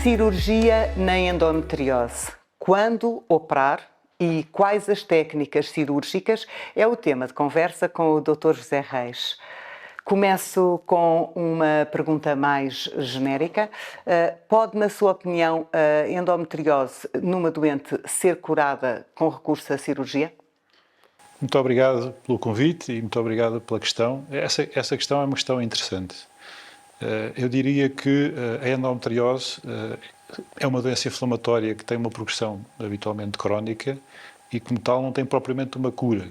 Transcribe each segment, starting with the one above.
Cirurgia na endometriose. Quando operar e quais as técnicas cirúrgicas é o tema de conversa com o Dr. José Reis. Começo com uma pergunta mais genérica. Pode, na sua opinião, a endometriose numa doente ser curada com recurso à cirurgia? Muito obrigado pelo convite e muito obrigado pela questão. Essa questão é uma questão interessante. Eu diria que a endometriose é uma doença inflamatória que tem uma progressão habitualmente crónica e, como tal, não tem propriamente uma cura.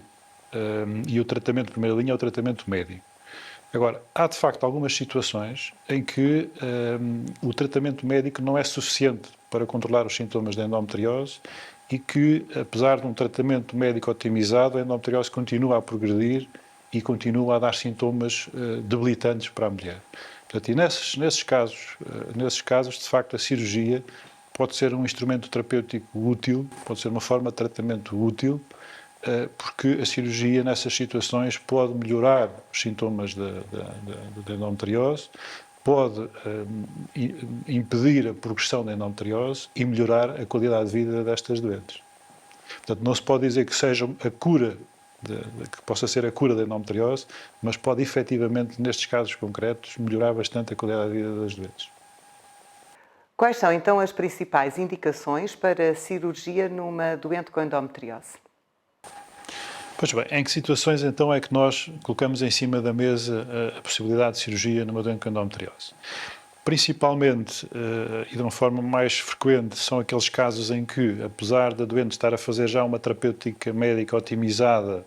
E o tratamento de primeira linha é o tratamento médico. Agora, há de facto algumas situações em que o tratamento médico não é suficiente para controlar os sintomas da endometriose e que, apesar de um tratamento médico otimizado, a endometriose continua a progredir e continua a dar sintomas debilitantes para a mulher. Portanto, e nesses casos, de facto, a cirurgia pode ser um instrumento terapêutico útil, pode ser uma forma de tratamento útil, porque a cirurgia, nessas situações, pode melhorar os sintomas da endometriose, pode impedir a progressão da endometriose e melhorar a qualidade de vida destas doentes. Portanto, não se pode dizer que seja a cura, que possa ser a cura da endometriose, mas pode efetivamente, nestes casos concretos, melhorar bastante a qualidade de vida das doentes. Quais são então as principais indicações para cirurgia numa doente com endometriose? Pois bem, em que situações então é que nós colocamos em cima da mesa a possibilidade de cirurgia numa doente com endometriose? Principalmente, e de uma forma mais frequente, são aqueles casos em que, apesar da doente estar a fazer já uma terapêutica médica otimizada,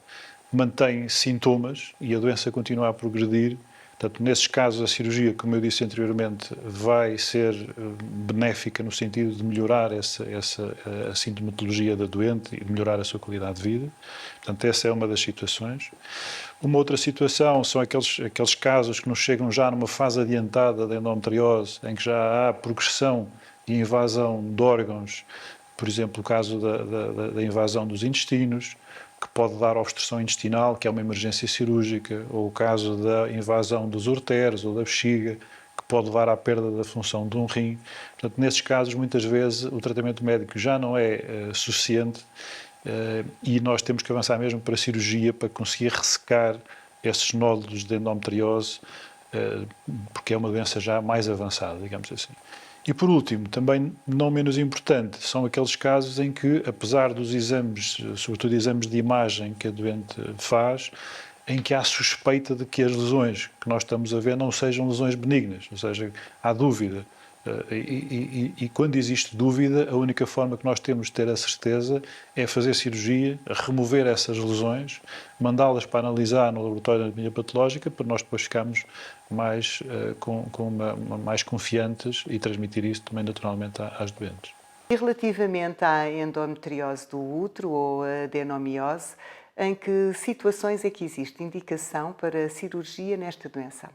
mantém sintomas e a doença continua a progredir. Portanto, nesses casos, a cirurgia, como eu disse anteriormente, vai ser benéfica no sentido de melhorar a sintomatologia da doente e de melhorar a sua qualidade de vida. Portanto, essa é uma das situações. Uma outra situação são aqueles casos que nos chegam já numa fase adiantada da endometriose, em que já há progressão e invasão de órgãos, por exemplo, o caso da invasão dos intestinos, que pode dar obstrução intestinal, que é uma emergência cirúrgica, ou o caso da invasão dos ureteres ou da bexiga, que pode levar à perda da função de um rim. Portanto, nesses casos, muitas vezes, o tratamento médico já não é suficiente e nós temos que avançar mesmo para a cirurgia para conseguir ressecar esses nódulos de endometriose, porque é uma doença já mais avançada, digamos assim. E por último, também não menos importante, são aqueles casos em que, apesar dos exames, sobretudo exames de imagem que a doente faz, em que há suspeita de que as lesões que nós estamos a ver não sejam lesões benignas, ou seja, há dúvida. E quando existe dúvida, a única forma que nós temos de ter a certeza é fazer cirurgia, remover essas lesões, mandá-las para analisar no laboratório de anatomia patológica, para nós depois ficarmos mais, mais confiantes e transmitir isso também naturalmente às doentes. E relativamente à endometriose do útero ou a adenomiose, em que situações é que existe indicação para cirurgia nesta doença?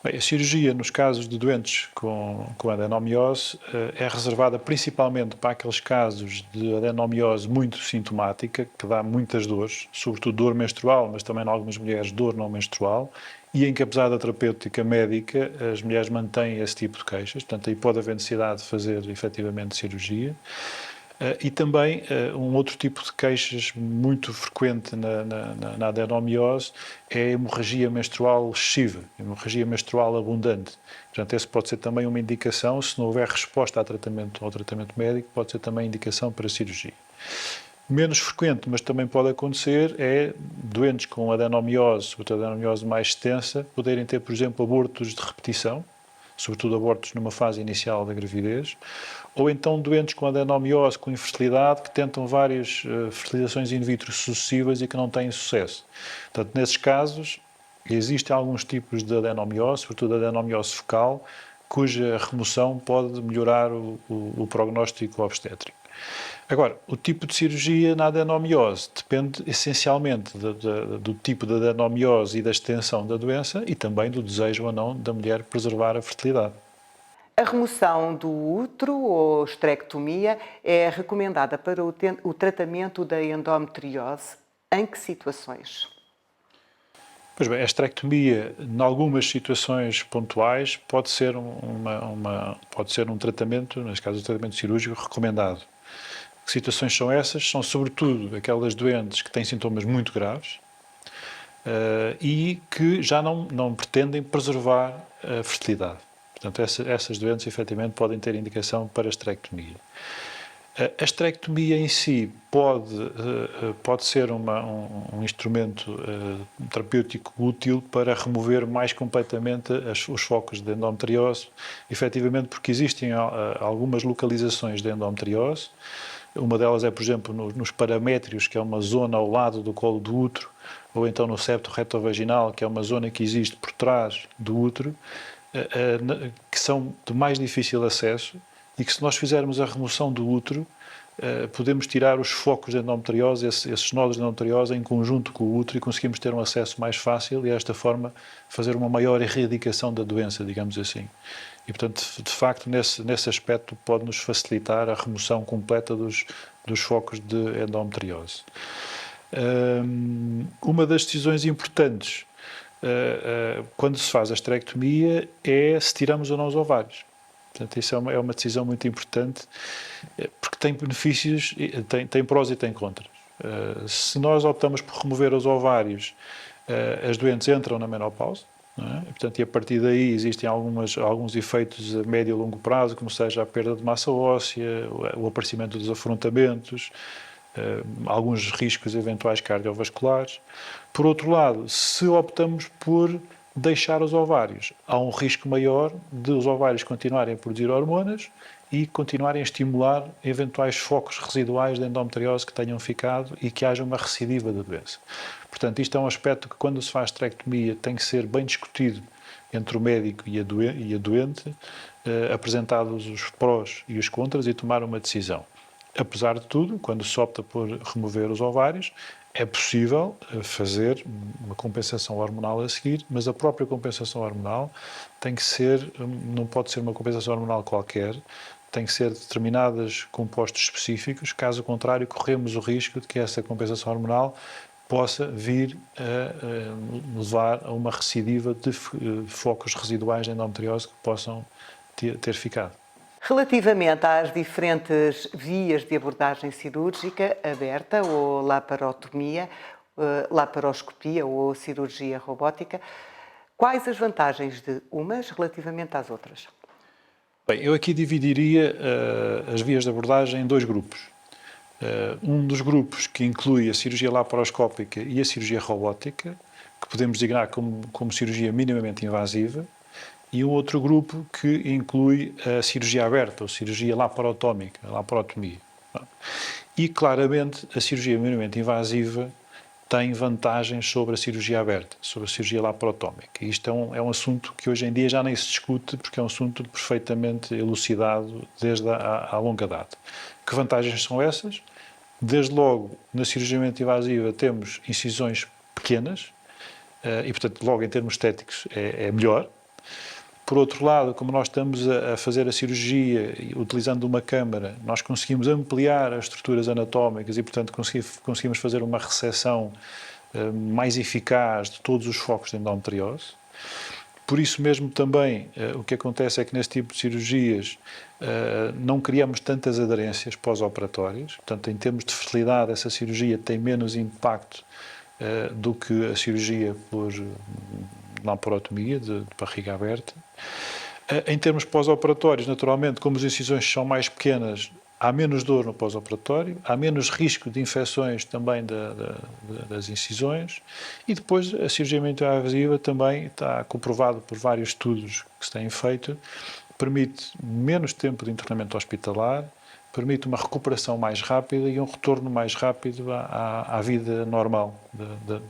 Bem, a cirurgia nos casos de doentes com adenomiose é reservada principalmente para aqueles casos de adenomiose muito sintomática, que dá muitas dores, sobretudo dor menstrual, mas também em algumas mulheres dor não menstrual, e em que, apesar da terapêutica médica, as mulheres mantêm esse tipo de queixas, portanto aí pode haver necessidade de fazer efetivamente cirurgia. E também um outro tipo de queixas muito frequente na adenomiose é a hemorragia menstrual excessiva, hemorragia menstrual abundante. Portanto, essa pode ser também uma indicação, se não houver resposta ao tratamento médico, pode ser também indicação para cirurgia. Menos frequente, mas também pode acontecer, é doentes com adenomiose, sobretudo adenomiose mais extensa, poderem ter, por exemplo, abortos de repetição, sobretudo abortos numa fase inicial da gravidez, ou então doentes com adenomiose, com infertilidade, que tentam várias fertilizações in vitro sucessivas e que não têm sucesso. Portanto, nesses casos, existem alguns tipos de adenomiose, sobretudo a adenomiose fecal, cuja remoção pode melhorar o prognóstico obstétrico. Agora, o tipo de cirurgia na adenomiose depende essencialmente do tipo de adenomiose e da extensão da doença e também do desejo ou não da mulher preservar a fertilidade. A remoção do útero ou esterectomia é recomendada para o tratamento da endometriose. Em que situações? Pois bem, a esterectomia, em algumas situações pontuais, pode ser pode ser um tratamento, neste caso um tratamento cirúrgico, recomendado. Que situações são essas? São sobretudo aquelas doentes que têm sintomas muito graves e que já não pretendem preservar a fertilidade. Portanto, essas doentes, efetivamente, podem ter indicação para a esterectomia. A esterectomia em si pode ser um instrumento terapêutico útil para remover mais completamente os focos de endometriose, efetivamente porque existem algumas localizações de endometriose. Uma delas é, por exemplo, nos paramétrios, que é uma zona ao lado do colo do útero, ou então no septo retovaginal, que é uma zona que existe por trás do útero, que são de mais difícil acesso e que, se nós fizermos a remoção do útero, podemos tirar os focos de endometriose, esses nódulos de endometriose, em conjunto com o útero, e conseguimos ter um acesso mais fácil e, desta forma, fazer uma maior erradicação da doença, digamos assim. E, portanto, de facto, nesse aspecto, pode-nos facilitar a remoção completa dos focos de endometriose. Uma das decisões importantes quando se faz a esterectomia é se tiramos ou não os ovários. Portanto, isso é uma decisão muito importante, porque tem benefícios, tem prós e tem contras. Se nós optamos por remover os ovários, as doentes entram na menopausa, não é? Portanto, e a partir daí existem alguns efeitos a médio e longo prazo, como seja a perda de massa óssea, o aparecimento dos afrontamentos, alguns riscos eventuais cardiovasculares. Por outro lado, se optamos por deixar os ovários, há um risco maior de os ovários continuarem a produzir hormonas e continuarem a estimular eventuais focos residuais de endometriose que tenham ficado e que haja uma recidiva da doença. Portanto, isto é um aspecto que, quando se faz esterectomia, tem que ser bem discutido entre o médico e a doente, apresentados os prós e os contras, e tomar uma decisão. Apesar de tudo, quando se opta por remover os ovários, é possível fazer uma compensação hormonal a seguir, mas a própria compensação hormonal não pode ser uma compensação hormonal qualquer, tem que ser determinados compostos específicos, caso contrário, corremos o risco de que essa compensação hormonal possa vir a levar a uma recidiva de focos residuais de endometriose que possam ter ficado. Relativamente às diferentes vias de abordagem cirúrgica, aberta ou laparoscopia ou cirurgia robótica, quais as vantagens de umas relativamente às outras? Bem, eu aqui dividiria as vias de abordagem em dois grupos. Um dos grupos que inclui a cirurgia laparoscópica e a cirurgia robótica, que podemos designar como cirurgia minimamente invasiva, e um outro grupo que inclui a cirurgia aberta, ou cirurgia laparotómica, a laparotomia. E, claramente, a cirurgia minimamente invasiva tem vantagens sobre a cirurgia aberta, sobre a cirurgia laparotómica. E isto é um assunto que hoje em dia já nem se discute, porque é um assunto perfeitamente elucidado desde há longa data. Que vantagens são essas? Desde logo, na cirurgia minimamente invasiva temos incisões pequenas e, portanto, logo em termos estéticos é melhor. Por outro lado, como nós estamos a fazer a cirurgia utilizando uma câmara, nós conseguimos ampliar as estruturas anatómicas e, portanto, conseguimos fazer uma reseção mais eficaz de todos os focos de endometriose. Por isso mesmo também, o que acontece é que nesse tipo de cirurgias não criamos tantas aderências pós-operatórias. Portanto, em termos de fertilidade, essa cirurgia tem menos impacto do que a cirurgia por laparotomia, de barriga aberta. Em termos pós-operatórios, naturalmente, como as incisões são mais pequenas, há menos dor no pós-operatório, há menos risco de infecções também das incisões, e depois a cirurgia minimamente invasiva também está comprovado por vários estudos que se têm feito, permite menos tempo de internamento hospitalar, permite uma recuperação mais rápida e um retorno mais rápido à vida normal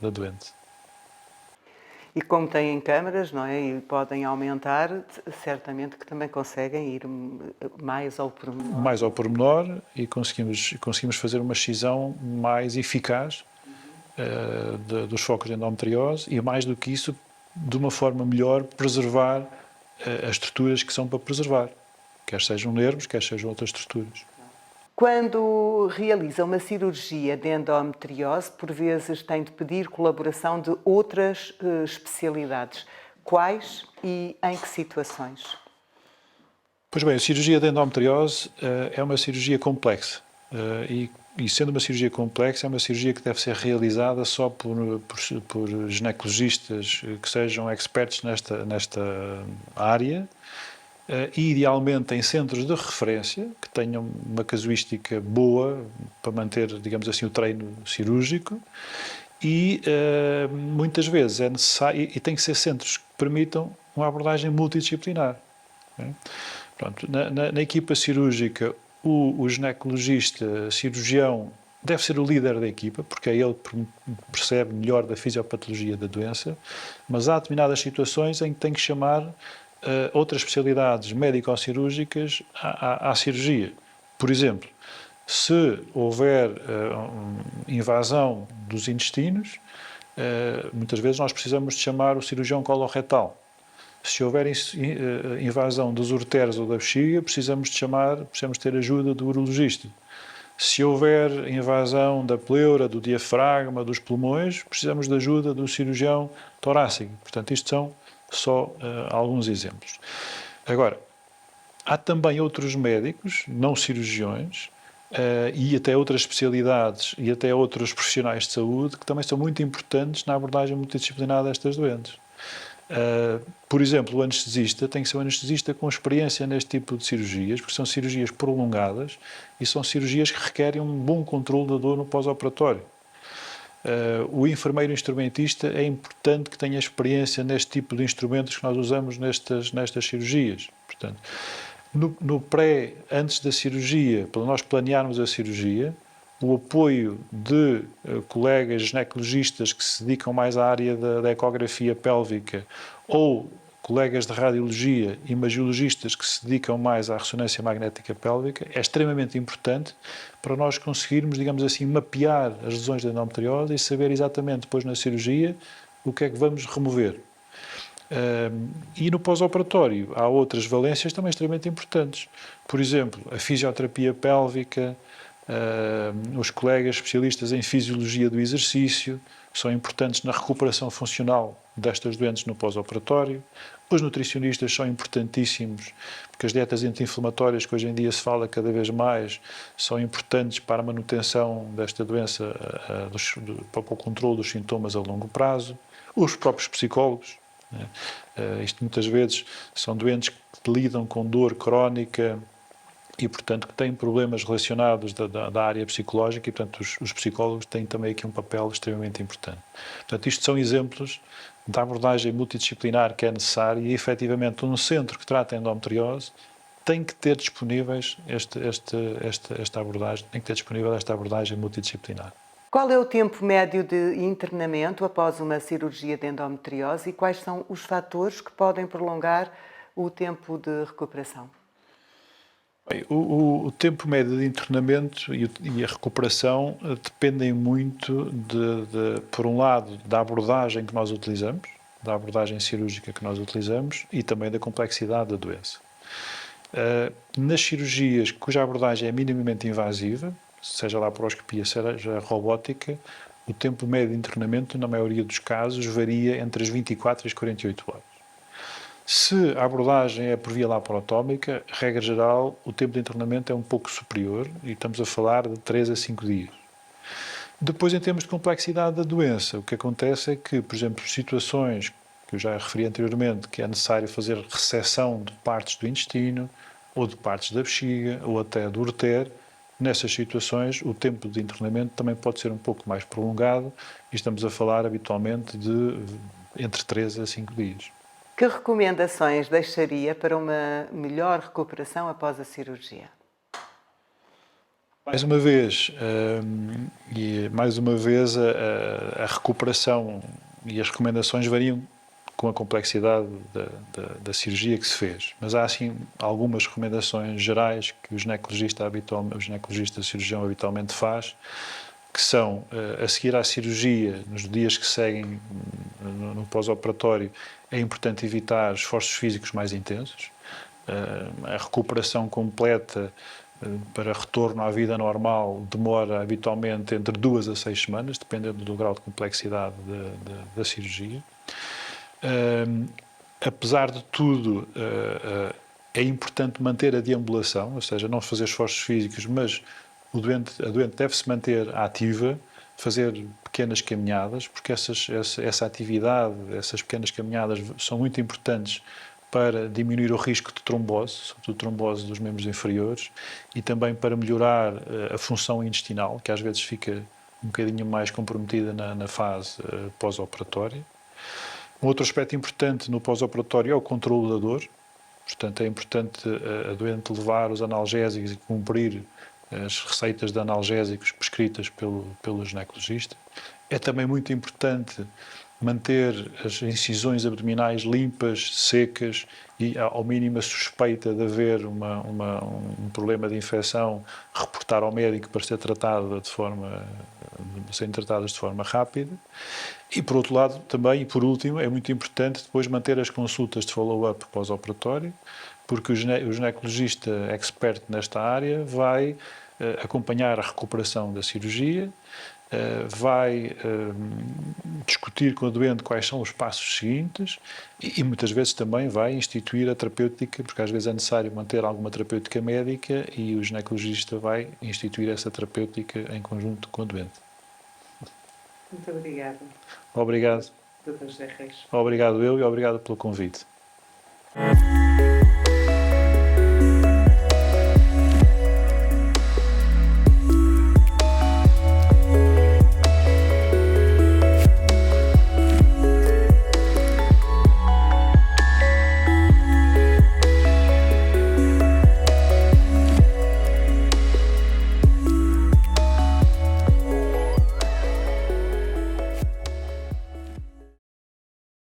da doente. E como têm câmaras, não é, e podem aumentar, certamente que também conseguem ir mais ao pormenor. Mais ao pormenor, e conseguimos fazer uma excisão mais eficaz dos focos de endometriose e, mais do que isso, de uma forma melhor, preservar as estruturas que são para preservar, quer sejam nervos, quer sejam outras estruturas. Quando realiza uma cirurgia de endometriose, por vezes tem de pedir colaboração de outras especialidades. Quais e em que situações? Pois bem, a cirurgia de endometriose é uma cirurgia complexa e sendo uma cirurgia complexa, é uma cirurgia que deve ser realizada só por ginecologistas que sejam expertos nesta área e idealmente em centros de referência que tenham uma casuística boa para manter, digamos assim, o treino cirúrgico e muitas vezes é necessário, e tem que ser centros que permitam uma abordagem multidisciplinar. Né? Pronto, na equipa cirúrgica, o ginecologista cirurgião deve ser o líder da equipa, porque é ele que percebe melhor da fisiopatologia da doença, mas há determinadas situações em que tem que chamar outras especialidades médico-cirúrgicas à cirurgia. Por exemplo, se houver invasão dos intestinos, muitas vezes nós precisamos de chamar o cirurgião coloretal. Se houver invasão dos ureteres ou da bexiga, precisamos ter ajuda do urologista. Se houver invasão da pleura, do diafragma, dos pulmões, precisamos de ajuda do cirurgião torácico. Portanto, isto são só alguns exemplos. Agora, há também outros médicos, não cirurgiões, e até outras especialidades e até outros profissionais de saúde que também são muito importantes na abordagem multidisciplinar destas doenças. Por exemplo, o anestesista tem que ser um anestesista com experiência neste tipo de cirurgias, porque são cirurgias prolongadas e são cirurgias que requerem um bom controle da dor no pós-operatório. O enfermeiro instrumentista é importante que tenha experiência neste tipo de instrumentos que nós usamos nestas cirurgias. Portanto, antes da cirurgia, para nós planearmos a cirurgia, o apoio de colegas ginecologistas que se dedicam mais à área da ecografia pélvica ou colegas de radiologia, imagiologistas que se dedicam mais à ressonância magnética pélvica, é extremamente importante para nós conseguirmos, digamos assim, mapear as lesões da endometriose e saber exatamente depois na cirurgia o que é que vamos remover. E no pós-operatório há outras valências também extremamente importantes. Por exemplo, a fisioterapia pélvica, os colegas especialistas em fisiologia do exercício são importantes na recuperação funcional destas doentes no pós-operatório. Os nutricionistas são importantíssimos, porque as dietas anti-inflamatórias, que hoje em dia se fala cada vez mais, são importantes para a manutenção desta doença, para o controle dos sintomas a longo prazo. Os próprios psicólogos, né? Isto muitas vezes são doentes que lidam com dor crónica e, portanto, que têm problemas relacionados da área psicológica e, portanto, os psicólogos têm também aqui um papel extremamente importante. Portanto, isto são exemplos da abordagem multidisciplinar que é necessária e, efetivamente, um centro que trata a endometriose tem que ter disponíveis esta abordagem, tem que ter disponível esta abordagem multidisciplinar. Qual é o tempo médio de internamento após uma cirurgia de endometriose e quais são os fatores que podem prolongar o tempo de recuperação? Bem, o tempo médio de internamento e a recuperação dependem muito, por um lado, da abordagem que nós utilizamos, da abordagem cirúrgica que nós utilizamos e também da complexidade da doença. Nas cirurgias cuja abordagem é minimamente invasiva, seja laparoscopia, seja robótica, o tempo médio de internamento, na maioria dos casos, varia entre as 24 e as 48 horas. Se a abordagem é por via laparotómica, regra geral, o tempo de internamento é um pouco superior e estamos a falar de 3 a 5 dias. Depois, em termos de complexidade da doença, o que acontece é que, por exemplo, situações que eu já referi anteriormente, que é necessário fazer reseção de partes do intestino, ou de partes da bexiga, ou até do ureter, nessas situações o tempo de internamento também pode ser um pouco mais prolongado e estamos a falar habitualmente de entre 3 a 5 dias. Que recomendações deixaria para uma melhor recuperação após a cirurgia? Mais uma vez, a recuperação e as recomendações variam com a complexidade da cirurgia que se fez. Mas há, assim, algumas recomendações gerais que o ginecologista cirurgião habitualmente faz, que são, a seguir à cirurgia, nos dias que seguem no pós-operatório, é importante evitar esforços físicos mais intensos. A recuperação completa para retorno à vida normal demora habitualmente entre 2 a 6 semanas, dependendo do grau de complexidade da cirurgia. Apesar de tudo, é importante manter a deambulação, ou seja, não fazer esforços físicos, mas a doente deve-se manter ativa, fazer pequenas caminhadas, porque essa atividade, essas pequenas caminhadas são muito importantes para diminuir o risco de trombose, sobretudo trombose dos membros inferiores, e também para melhorar a função intestinal, que às vezes fica um bocadinho mais comprometida na fase pós-operatória. Um outro aspecto importante no pós-operatório é o controle da dor. Portanto, é importante a doente levar os analgésicos e cumprir as receitas de analgésicos prescritas pelo ginecologista. É também muito importante manter as incisões abdominais limpas, secas e, ao mínimo, a suspeita de haver um problema de infecção, reportar ao médico para serem tratadas de forma rápida. E, por outro lado, também, e por último, é muito importante depois manter as consultas de follow-up pós-operatório, porque o ginecologista expert nesta área vai acompanhar a recuperação da cirurgia, vai discutir com a doente quais são os passos seguintes e muitas vezes também vai instituir a terapêutica, porque às vezes é necessário manter alguma terapêutica médica e o ginecologista vai instituir essa terapêutica em conjunto com a doente. Muito obrigada. Obrigado. Dr. José Reis. Obrigado eu e obrigado pelo convite.